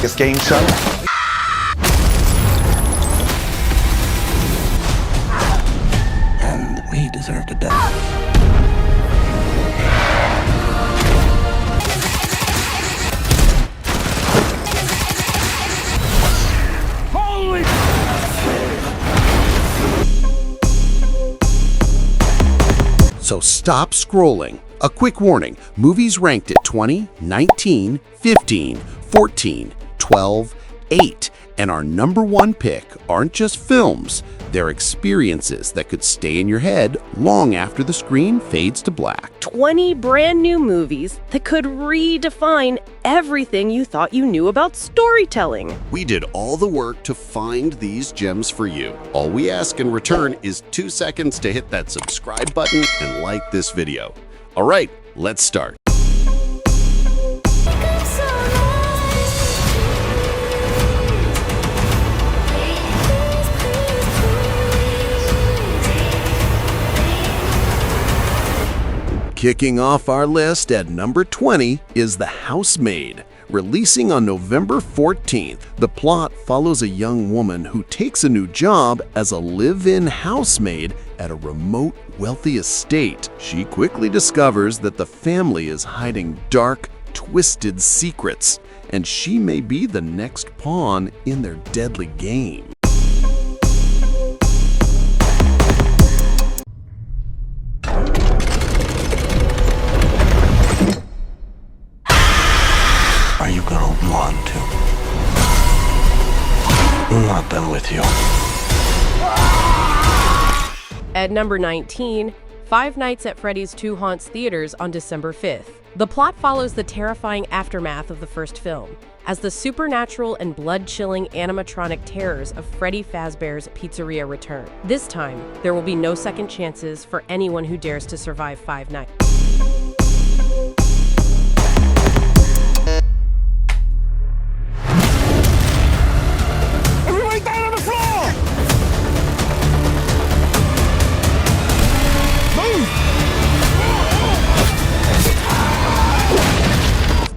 This game show. And we deserve to die. Holy! So stop scrolling. A quick warning, movies ranked at 20, 19, 15, 14, 12, 8, and our number one pick aren't just films, they're experiences that could stay in your head long after the screen fades to black. 20 brand new movies that could redefine everything you thought you knew about storytelling. We did all the work to find these gems for you. All we ask in return is 2 seconds to hit that subscribe button and like this video. All right, let's start. Kicking off our list at number 20 is The Housemaid. Releasing on November 14th, the plot follows a young woman who takes a new job as a live-in housemaid at a remote, wealthy estate. She quickly discovers that the family is hiding dark, twisted secrets, and she may be the next pawn in their deadly game. Are you gonna want to? I'm not done with you. At number 19, Five Nights at Freddy's 2 haunts theaters on December 5th. The plot follows the terrifying aftermath of the first film, as the supernatural and blood-chilling animatronic terrors of Freddy Fazbear's Pizzeria return. This time, there will be no second chances for anyone who dares to survive Five Nights.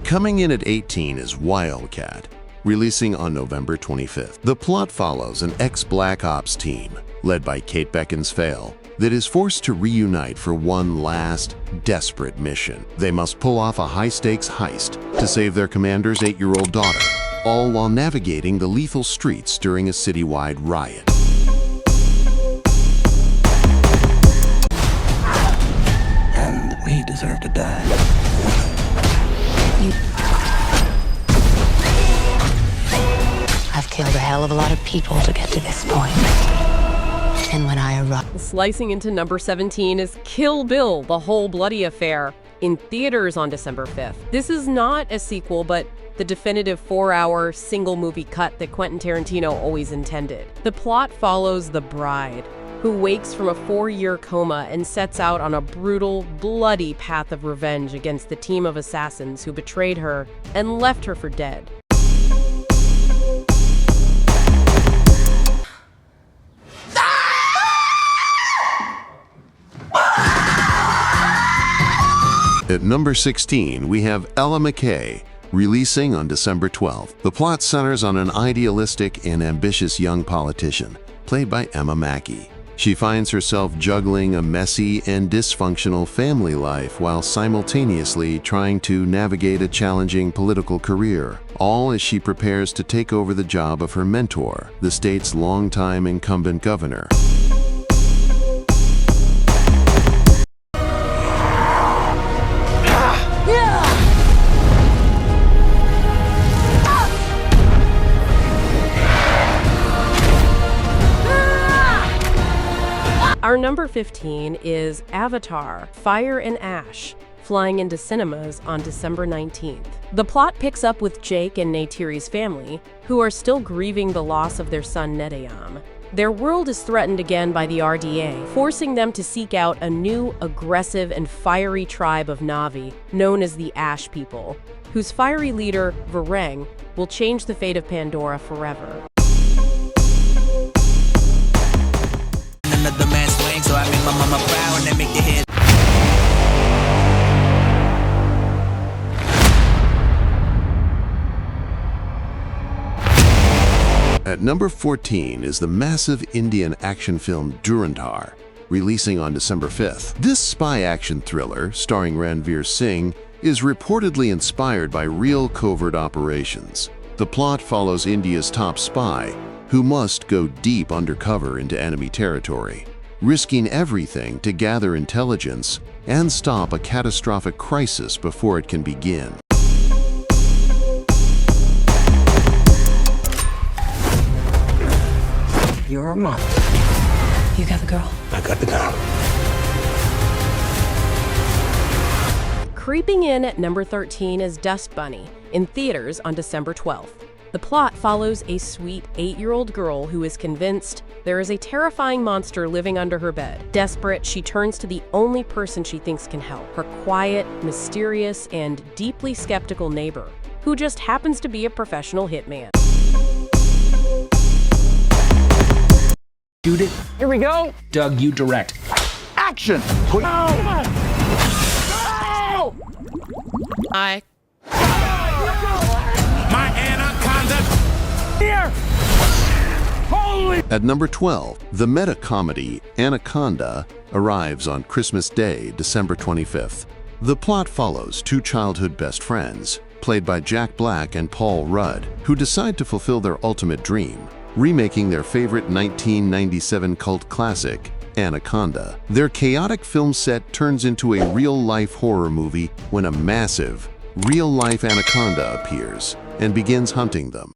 Coming in at 18 is Wildcat, releasing on November 25th. The plot follows an ex-Black Ops team, led by Kate Beckinsale, that is forced to reunite for one last, desperate mission. They must pull off a high-stakes heist to save their commander's 8-year-old daughter, all while navigating the lethal streets during a citywide riot. And we deserve to die. I've killed a hell of a lot of people to get to this point. And when I arrive... Slicing into number 17 is Kill Bill, The Whole Bloody Affair, in theaters on December 5th. This is not a sequel, but the definitive 4-hour single-movie cut that Quentin Tarantino always intended. The plot follows the bride, who wakes from a 4-year coma and sets out on a brutal, bloody path of revenge against the team of assassins who betrayed her and left her for dead. At number 16, we have Ella McKay, releasing on December 12th. The plot centers on an idealistic and ambitious young politician, played by Emma Mackey. She finds herself juggling a messy and dysfunctional family life while simultaneously trying to navigate a challenging political career, all as she prepares to take over the job of her mentor, the state's longtime incumbent governor. Our number 15 is Avatar, Fire and Ash, flying into cinemas on December 19th. The plot picks up with Jake and Neytiri's family, who are still grieving the loss of their son Neteyam. Their world is threatened again by the RDA, forcing them to seek out a new, aggressive, and fiery tribe of Na'vi, known as the Ash People, whose fiery leader, Vareng, will change the fate of Pandora forever. Another man's swing, so I make my mama proud and I make your head. At number 14 is the massive Indian action film Dhurandhar, releasing on December 5th. This spy action thriller, starring Ranveer Singh, is reportedly inspired by real covert operations. The plot follows India's top spy, who must go deep undercover into enemy territory, risking everything to gather intelligence and stop a catastrophic crisis before it can begin. You're a mom. You got the girl? I got the girl. Creeping in at number 13 is Dust Bunny, in theaters on December 12th. The plot follows a sweet 8-year-old girl who is convinced there is a terrifying monster living under her bed. Desperate, she turns to the only person she thinks can help, her quiet, mysterious, and deeply skeptical neighbor, who just happens to be a professional hitman. Shoot it. Here we go. Doug, you direct. Action. I. My anaconda. Here. Holy. At number 12, the meta-comedy Anaconda arrives on Christmas Day, December 25th. The plot follows two childhood best friends, played by Jack Black and Paul Rudd, who decide to fulfill their ultimate dream, remaking their favorite 1997 cult classic, Anaconda. Their chaotic film set turns into a real-life horror movie when a massive, real-life anaconda appears and begins hunting them.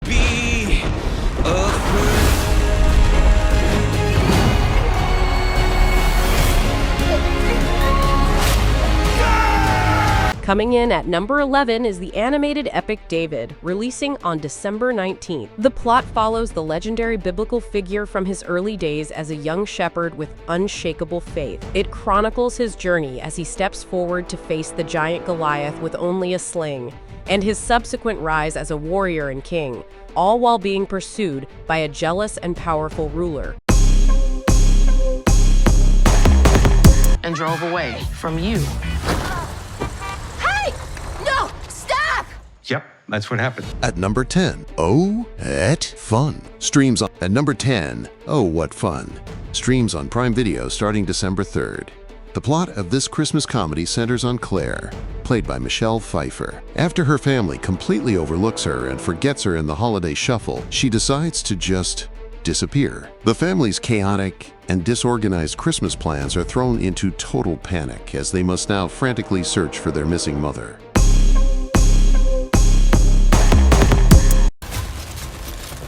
Be afraid. Coming in at number 11 is the animated epic David, releasing on December 19th. The plot follows the legendary biblical figure from his early days as a young shepherd with unshakable faith. It chronicles his journey as he steps forward to face the giant Goliath with only a sling, and his subsequent rise as a warrior and king, all while being pursued by a jealous and powerful ruler. And drove away from you. No! Stop! Yep, that's what happened. At number 10, Oh, Et Fun. Streams on. At number 10, Oh, What Fun. Streams on Prime Video starting December 3rd. The plot of this Christmas comedy centers on Claire, played by Michelle Pfeiffer. After her family completely overlooks her and forgets her in the holiday shuffle, she decides to just disappear. The family's chaotic and disorganized Christmas plans are thrown into total panic as they must now frantically search for their missing mother.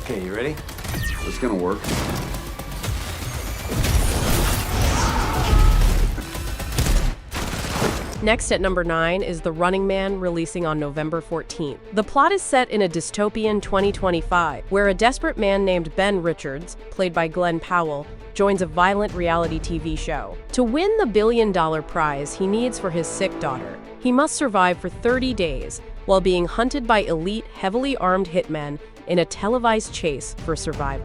Okay, you ready? It's gonna work. Next at number 9 is The Running Man, releasing on November 14th. The plot is set in a dystopian 2025, where a desperate man named Ben Richards, played by Glenn Powell, joins a violent reality TV show. To win the billion-dollar prize he needs for his sick daughter, he must survive for 30 days while being hunted by elite, heavily armed hitmen in a televised chase for survival.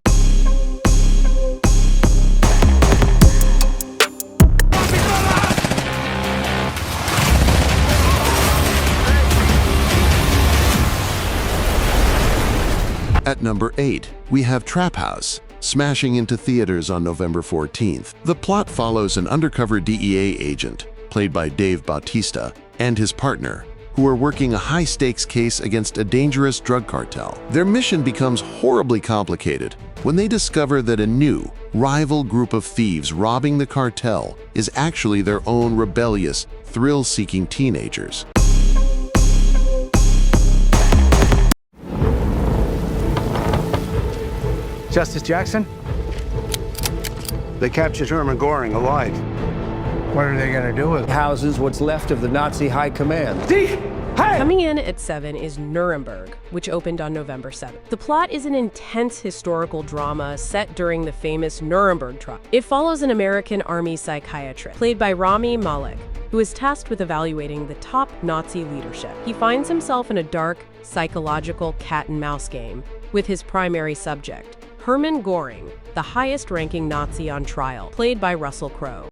At number 8, we have Trap House, smashing into theaters on November 14th. The plot follows an undercover DEA agent, played by Dave Bautista, and his partner, who are working a high-stakes case against a dangerous drug cartel. Their mission becomes horribly complicated when they discover that a new, rival group of thieves robbing the cartel is actually their own rebellious, thrill-seeking teenagers. Justice Jackson? They captured Herman Goring alive. What are they gonna do with it? Houses what's left of the Nazi high command. Coming in at 7 is Nuremberg, which opened on November 7th. The plot is an intense historical drama set during the famous Nuremberg trial. It follows an American army psychiatrist, played by Rami Malek, who is tasked with evaluating the top Nazi leadership. He finds himself in a dark, psychological cat-and-mouse game with his primary subject, Hermann Göring, the highest-ranking Nazi on trial, played by Russell Crowe.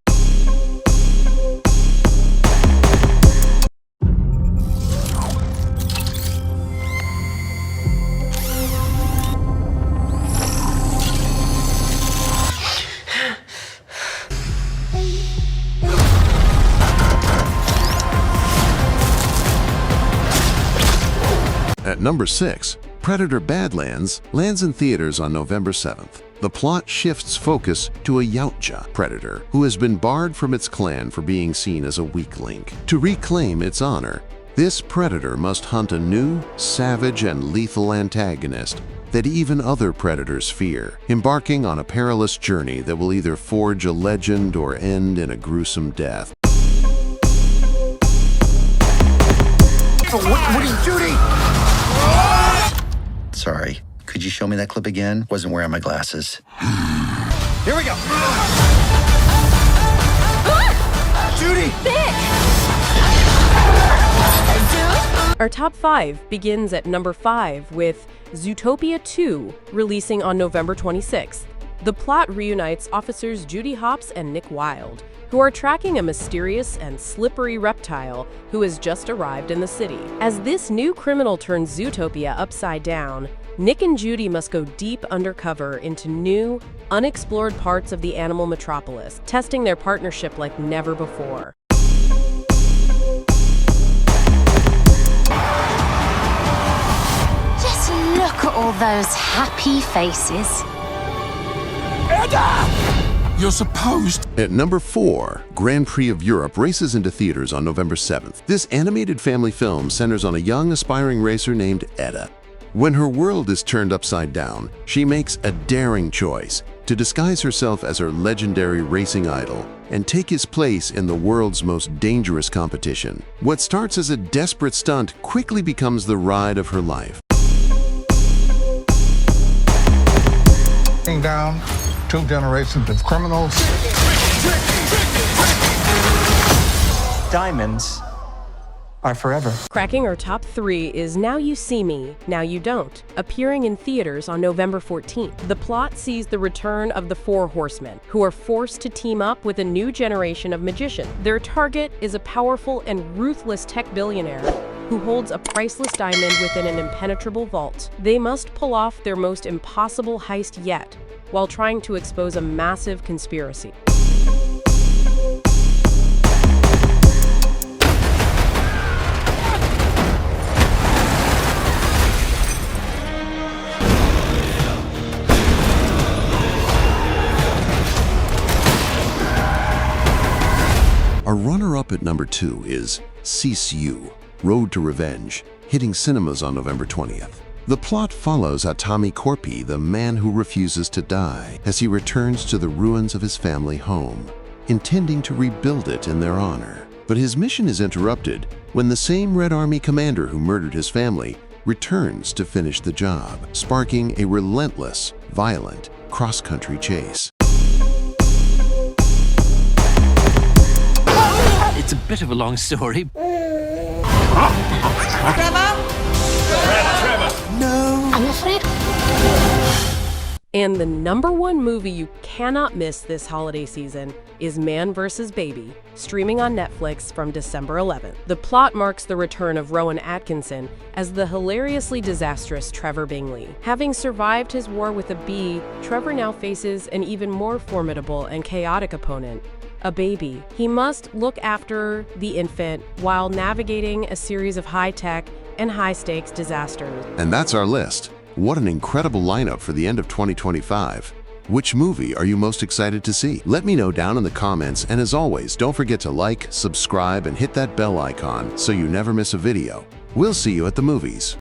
number 6, Predator Badlands lands in theaters on November 7th. The plot shifts focus to a Yautja predator who has been barred from its clan for being seen as a weak link. To reclaim its honor, this predator must hunt a new, savage, and lethal antagonist that even other predators fear, embarking on a perilous journey that will either forge a legend or end in a gruesome death. Judy! Sorry. Could you show me that clip again? Wasn't wearing my glasses. Here we go. Judy! Our top 5 begins at number 5 with Zootopia 2, releasing on November 26th. The plot reunites officers Judy Hopps and Nick Wilde, who are tracking a mysterious and slippery reptile who has just arrived in the city. As this new criminal turns Zootopia upside down, Nick and Judy must go deep undercover into new, unexplored parts of the animal metropolis, testing their partnership like never before. Just look at all those happy faces. You're supposed. At number 4, Grand Prix of Europe races into theaters on November 7th. This animated family film centers on a young aspiring racer named Edda. When her world is turned upside down, she makes a daring choice to disguise herself as her legendary racing idol and take his place in the world's most dangerous competition. What starts as a desperate stunt quickly becomes the ride of her life. Down 2 generations of criminals. Diamonds are forever. Cracking our top 3 is Now You See Me, Now You Don't, appearing in theaters on November 14th. The plot sees the return of the 4 horsemen, who are forced to team up with a new generation of magicians. Their target is a powerful and ruthless tech billionaire who holds a priceless diamond within an impenetrable vault. They must pull off their most impossible heist yet, while trying to expose a massive conspiracy. A runner-up at number 2 is Sisu, Road to Revenge, hitting cinemas on November 20th. The plot follows Atami Korpi, the man who refuses to die, as he returns to the ruins of his family home, intending to rebuild it in their honor. But his mission is interrupted when the same Red Army commander who murdered his family returns to finish the job, sparking a relentless, violent, cross-country chase. It's a bit of a long story. I'm afraid. And the number 1 movie you cannot miss this holiday season is Man vs. Baby, streaming on Netflix from December 11th. The plot marks the return of Rowan Atkinson as the hilariously disastrous Trevor Bingley. Having survived his war with a bee, Trevor now faces an even more formidable and chaotic opponent, a baby. He must look after the infant while navigating a series of high-tech and high-stakes disasters. And that's our list. What an incredible lineup for the end of 2025. Which movie are you most excited to see? Let me know down in the comments, and as always, don't forget to like, subscribe, and hit that bell icon so you never miss a video. We'll see you at the movies.